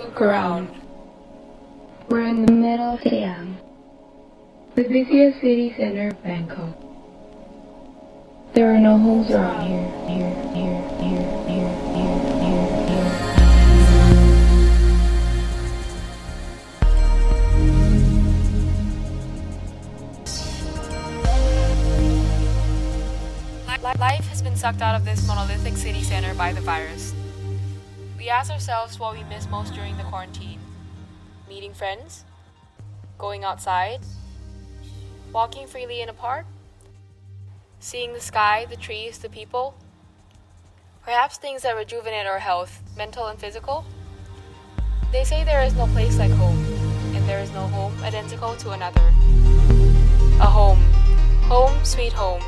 Look around. We're in the middle of Siam, the busiest city center of Bangkok. There are no homes around here. Life has been sucked out of this monolithic city center by the virus. We ask ourselves what we miss most during the quarantine. Meeting friends? Going outside? Walking freely in a park? Seeing the sky, the trees, the people? Perhaps things that rejuvenate our health, mental and physical? They say there is no place like home, and there is no home identical to another. A home. Home, sweet home.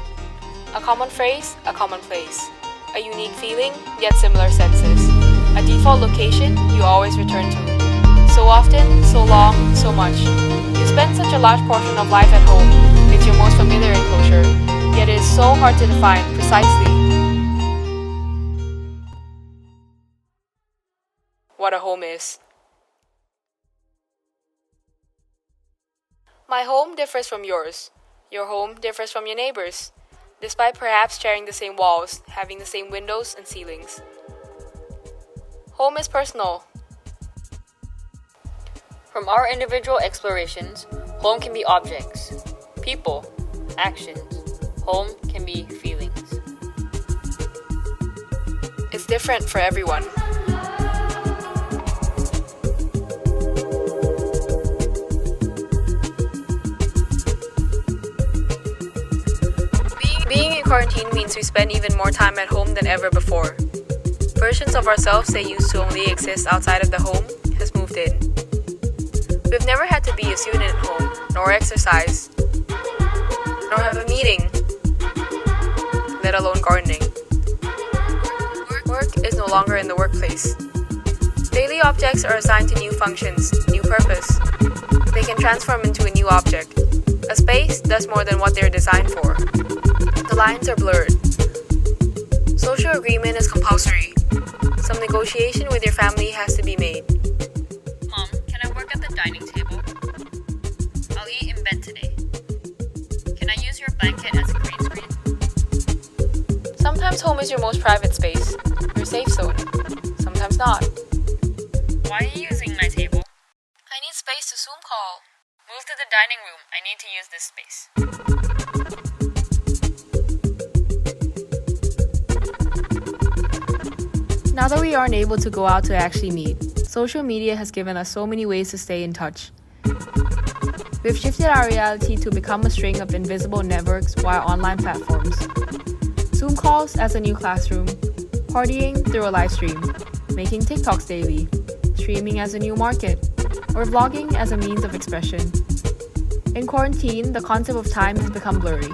A common phrase, a common place. A unique feeling, yet similar senses. A default location you always return to. So often, so long, so much. You spend such a large portion of life at home. It's your most familiar enclosure, yet it is so hard to define precisely what a home is. My home differs from yours. Your home differs from your neighbor's, despite perhaps sharing the same walls, having the same windows and ceilings. Home is personal. From our individual explorations, home can be objects, people, actions. Home can be feelings. It's different for everyone. Being in quarantine means we spend even more time at home than ever before. Versions of ourselves that used to only exist outside of the home has moved in. We've never had to be a student at home, nor exercise, nor have a meeting, let alone gardening. Work is no longer in the workplace. Daily objects are assigned to new functions, new purpose. They can transform into a new object. A space does more than what they're designed for. The lines are blurred. Social agreement is compulsory. Some negotiation with your family has to be made. Mom, can I work at the dining table? I'll eat in bed today. Can I use your blanket as a green screen? Sometimes home is your most private space, your safe zone. Sometimes not. Why are you using my table? I need space to Zoom call. Move to the dining room. I need to use this space. Now that we aren't able to go out to actually meet, social media has given us so many ways to stay in touch. We've shifted our reality to become a string of invisible networks via online platforms. Zoom calls as a new classroom, partying through a live stream, making TikToks daily, streaming as a new market, or vlogging as a means of expression. In quarantine, the concept of time has become blurry.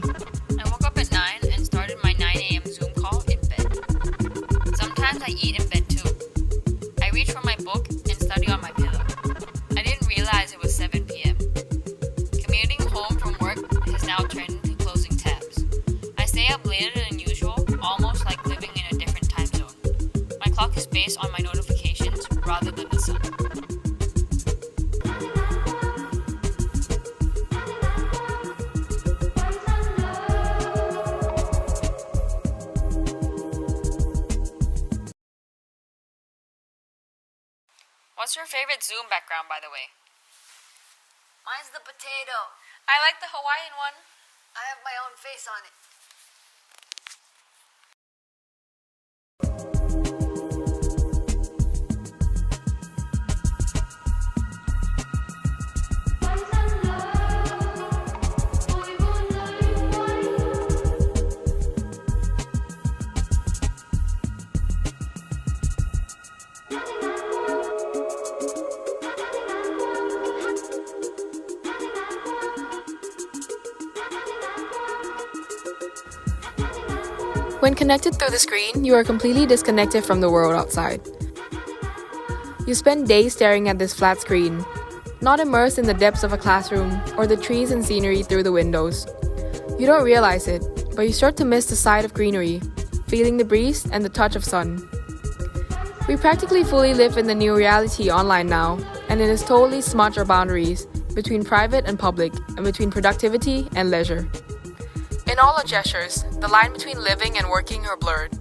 I woke up at 9 and started my 9 a.m. Zoom call in bed. Sometimes I eat in bed too. I reach for my book and study on my pillow. I didn't realize it was 7 p.m. Commuting home from work has now turned into closing tabs. I stay up later than usual, almost like living in a different time zone. My clock is based on my notifications rather than the sun. What's your favorite Zoom background, by the way? Mine's the potato. I like the Hawaiian one. I have my own face on it. When connected through the screen, you are completely disconnected from the world outside. You spend days staring at this flat screen, not immersed in the depths of a classroom or the trees and scenery through the windows. You don't realize it, but you start to miss the sight of greenery, feeling the breeze and the touch of sun. We practically fully live in the new reality online now, and it has totally smudged our boundaries between private and public, and between productivity and leisure. In all our gestures, the line between living and working are blurred.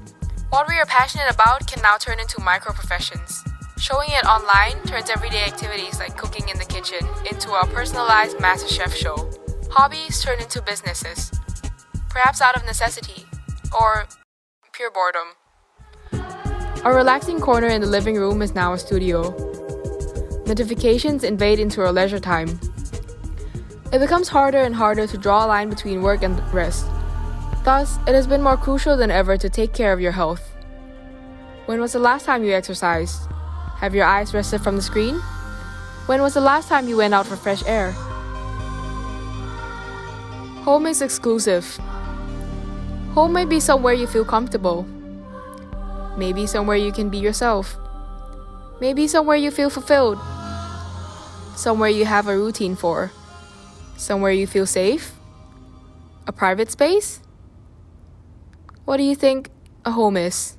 What we are passionate about can now turn into micro-professions. Showing it online turns everyday activities like cooking in the kitchen into a personalized MasterChef show. Hobbies turn into businesses, perhaps out of necessity, or pure boredom. Our relaxing corner in the living room is now a studio. Notifications invade into our leisure time. It becomes harder and harder to draw a line between work and rest. Thus, it has been more crucial than ever to take care of your health. When was the last time you exercised? Have your eyes rested from the screen? When was the last time you went out for fresh air? Home is exclusive. Home may be somewhere you feel comfortable. Maybe somewhere you can be yourself. Maybe somewhere you feel fulfilled. Somewhere you have a routine for. Somewhere you feel safe. A private space? What do you think a home is?